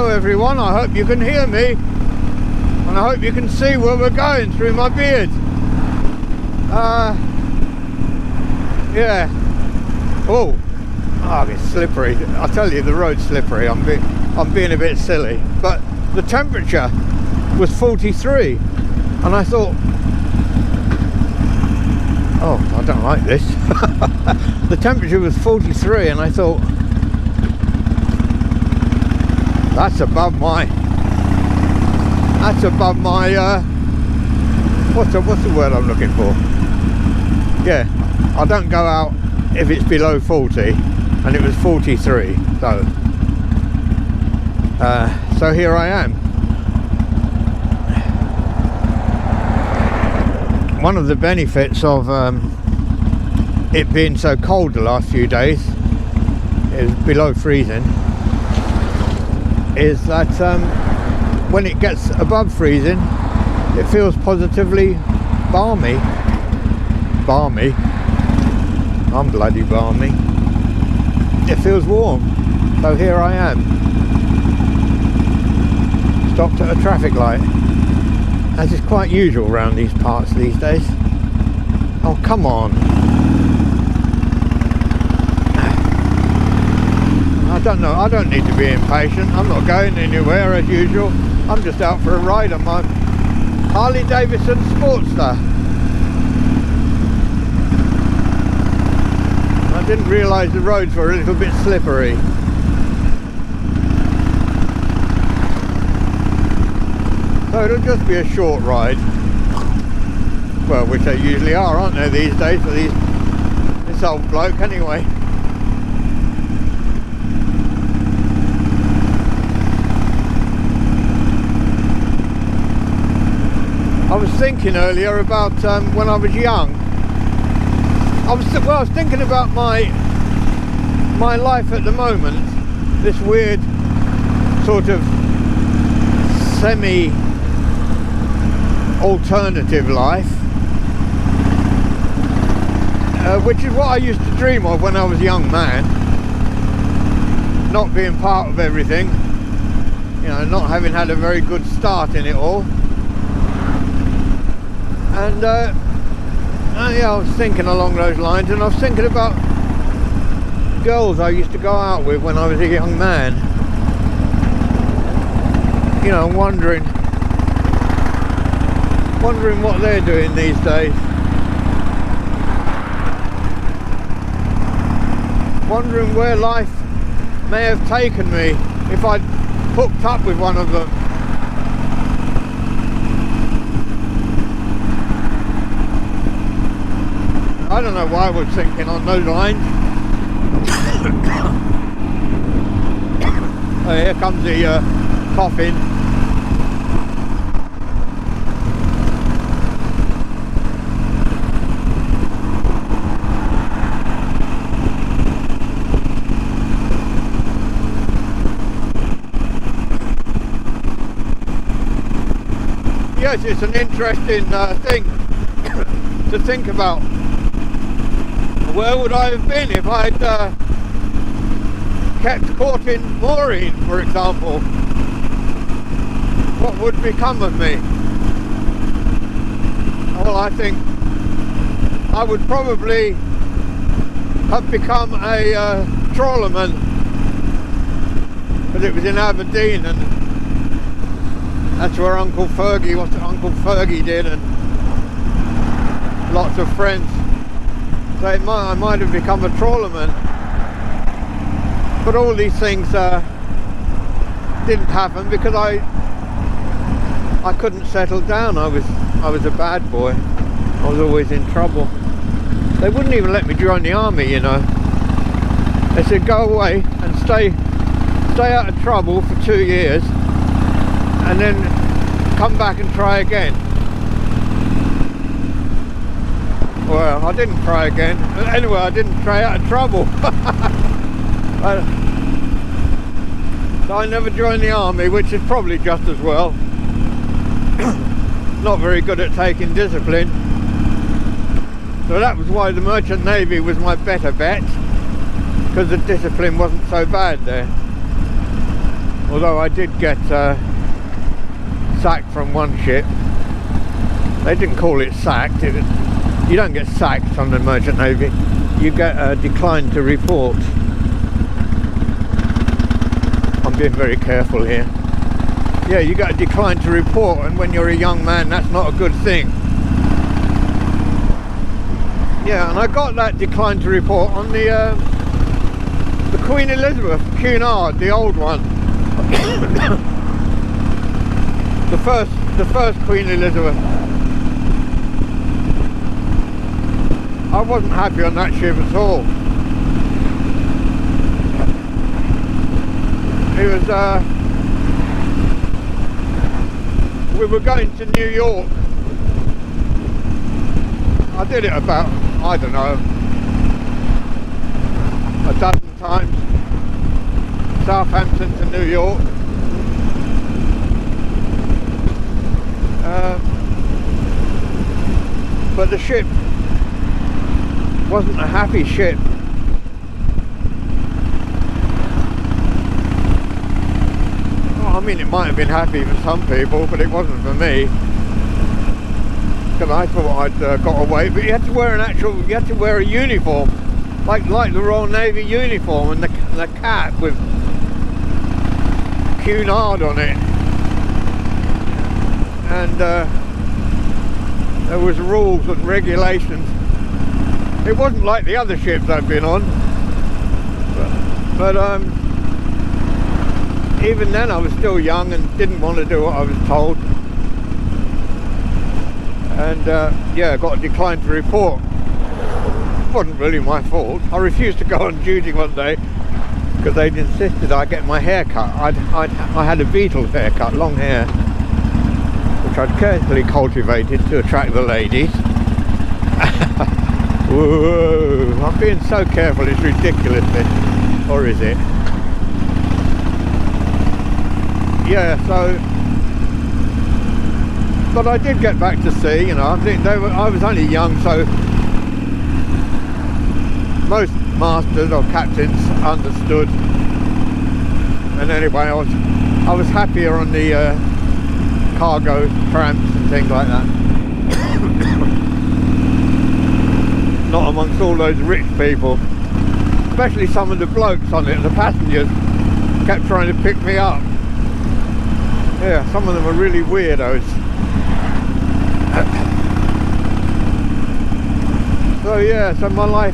everyone, I hope you can hear me, and I hope you can see where we're going through my beard. Yeah. Oh, it's slippery. I tell you, the road's slippery. I'm being a bit silly, but the temperature was 43, and I thought, oh, I don't like this. The temperature was 43, and I thought, that's above my what's the word I'm looking for? Yeah, I don't go out if it's below 40, and it was 43, so here I am. One of the benefits of it being so cold the last few days, is below freezing, is that when it gets above freezing, it feels positively balmy. I'm bloody balmy. It feels warm. So here I am, stopped at a traffic light, as is quite usual around these parts these days. Oh, come on. I don't know, I don't need to be impatient. I'm not going anywhere as usual. I'm just out for a ride on my Harley Davidson Sportster. I didn't realise the roads were a little bit slippery. So it'll just be a short ride. Well, which they usually are, aren't they, these days, for this old bloke anyway. I was thinking earlier about when I was young. I was thinking about my life at the moment. This weird sort of semi-alternative life, which is what I used to dream of when I was a young man. Not being part of everything, not having had a very good start in it all. And yeah, I was thinking along those lines, and I was thinking about girls I used to go out with when I was a young man. Wondering what they're doing these days. Wondering where life may have taken me if I'd hooked up with one of them. I don't know why I was thinking on those lines. Oh, here comes the coffin. Yes, it's an interesting thing to think about. Where would I have been if I'd kept courting Maureen, for example? What would become of me? Well, I think I would probably have become a trawlerman, because it was in Aberdeen, and that's where Uncle Fergie did, and lots of friends. So I might have become a trawlerman, but all these things didn't happen because I couldn't settle down. I was a bad boy. I was always in trouble. They wouldn't even let me join the army, They said go away and stay out of trouble for 2 years, and then come back and try again. Well, I didn't try again. Anyway, I didn't try out of trouble. So I never joined the army, which is probably just as well. Not very good at taking discipline. So that was why the Merchant Navy was my better bet, because the discipline wasn't so bad there. Although I did get sacked from one ship. They didn't call it sacked. You don't get sacked on the Merchant Navy. You get a decline to report. I'm being very careful here. Yeah, you get a decline to report, and when you're a young man, that's not a good thing. Yeah, and I got that decline to report on the Queen Elizabeth Cunard, the old one. the first Queen Elizabeth. I wasn't happy on that ship at all. It was we were going to New York. I did it about, I don't know, a dozen times. Southampton to New York. But the ship wasn't a happy ship. Well, I mean, it might have been happy for some people, but it wasn't for me. Because I thought I'd got away, but you had to wear you had to wear a uniform, like the Royal Navy uniform, and the cap with Cunard on it. And there was rules and regulations. It wasn't like the other ships I've been on, but even then I was still young and didn't want to do what I was told. And yeah, I got a decline to report. It wasn't really my fault. I refused to go on duty one day because they'd insisted I get my hair cut. I had a Beatles haircut, long hair, which I'd carefully cultivated to attract the ladies. Whoa, I'm being so careful, it's ridiculous this. Or is it? Yeah, so, but I did get back to sea, you know. I was only young, so most masters or captains understood. And anyway, I was happier on the cargo tramps and things like that. Not amongst all those rich people, especially some of the blokes on it. The passengers kept trying to pick me up. Yeah, some of them are really weirdos. So yeah, so my life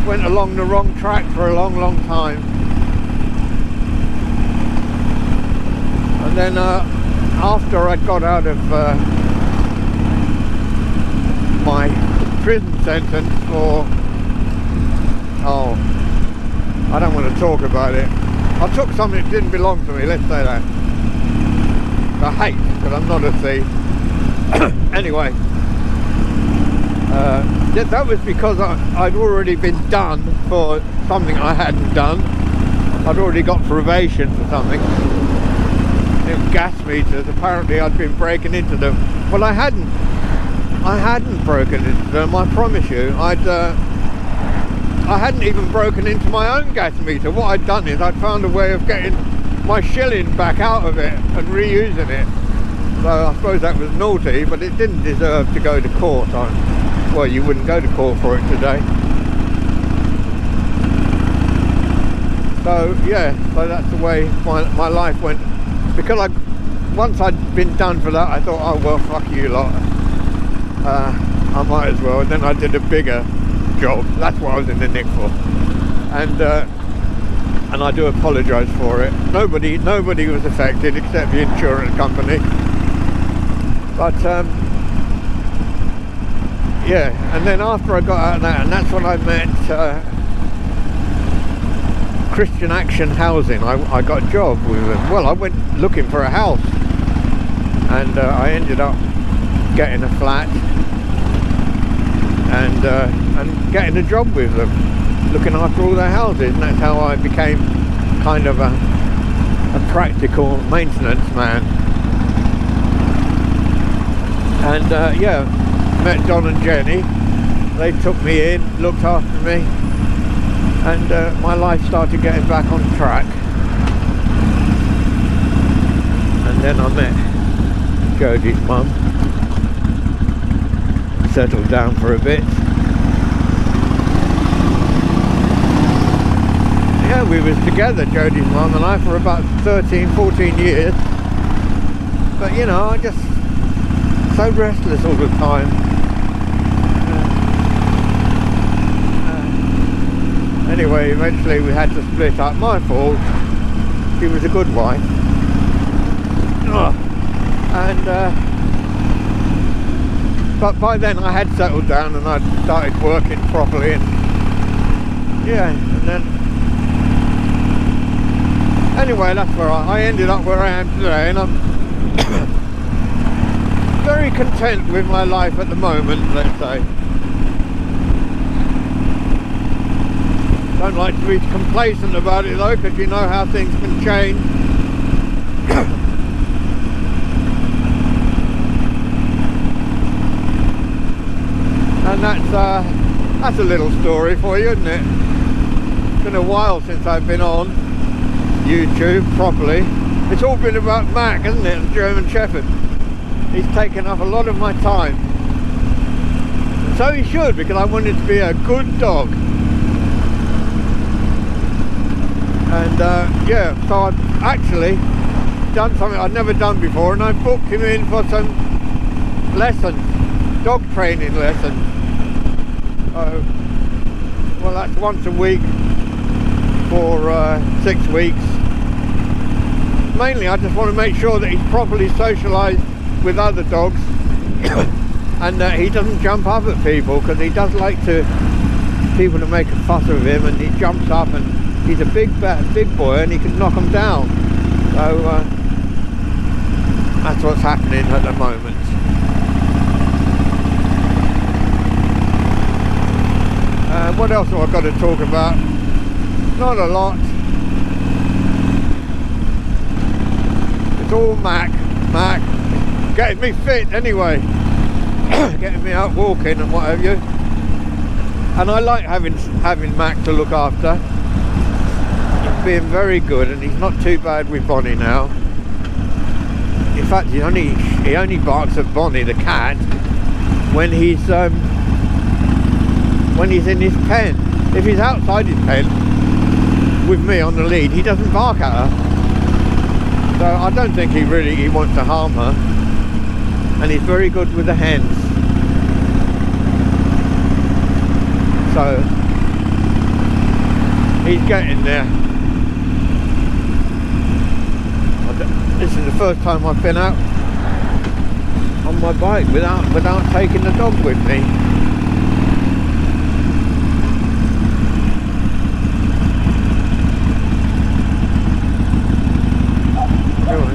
went along the wrong track for a long time. And then after I got out of my prison sentence for, oh, I don't want to talk about it. I took something that didn't belong to me, let's say that. I hate, because I'm not a thief. Anyway, that was because I'd already been done for something I hadn't done. I'd already got probation for something. It was gas meters. Apparently I'd been breaking into them. Well, I hadn't broken into them, I promise you. I hadn't even broken into my own gas meter. What I'd done is I'd found a way of getting my shilling back out of it and reusing it. So I suppose that was naughty, but it didn't deserve to go to court on. Well, you wouldn't go to court for it today. So yeah, so that's the way my life went. Because once I'd been done for that, I thought, oh well, fuck you lot. I might as well. And then I did a bigger job. That's what I was in the nick for. And I do apologise for it. Nobody was affected except the insurance company. But yeah. And then after I got out of that, and that's when I met Christian Action Housing. I got a job with them. Well, I went looking for a house, and I ended up getting a flat and getting a job with them, looking after all their houses, and that's how I became kind of a practical maintenance man. And yeah, met Don and Jenny. They took me in, looked after me, and my life started getting back on track. And then I met Jodie's mum, settled down for a bit. Yeah, we was together, Jodie's mum and I, for about 13, 14 years. But you know, I just so restless all the time. Anyway, eventually we had to split up. My fault. She was a good wife. And but by then I had settled down and I'd started working properly, and yeah, and then anyway, that's where I ended up where I am today, and I'm very content with my life at the moment, let's say. Don't like to be complacent about it though, because you know how things can change. And that's a little story for you, isn't it? It's been a while since I've been on YouTube properly. It's all been about Mac, isn't it? The German Shepherd. He's taken up a lot of my time. So he should, because I want it to be a good dog. And yeah, so I've actually done something I'd never done before, and I booked him in for some lessons, dog training lessons. Well, that's once a week for 6 weeks. Mainly I just want to make sure that he's properly socialised with other dogs and that he doesn't jump up at people, because he does like people to make a fuss of him, and he jumps up, and he's a big boy and he can knock them down. So that's what's happening at the moment. What else have I got to talk about? Not a lot. It's all Mac, getting me fit anyway, getting me out walking and what have you. And I like having Mac to look after. He's being very good, and he's not too bad with Bonnie now. In fact, he only barks at Bonnie the cat when he's in his pen. If he's outside his pen with me on the lead, he doesn't bark at her. So I don't think he wants to harm her. And he's very good with the hens. So he's getting there. This is the first time I've been out on my bike without taking the dog with me.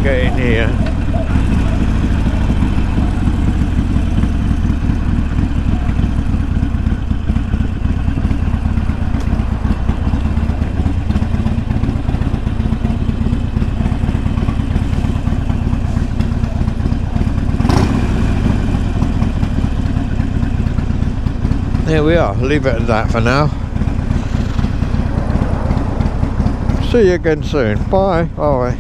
Get in here. There we are. Leave it at that for now. See you again soon. Bye. Bye.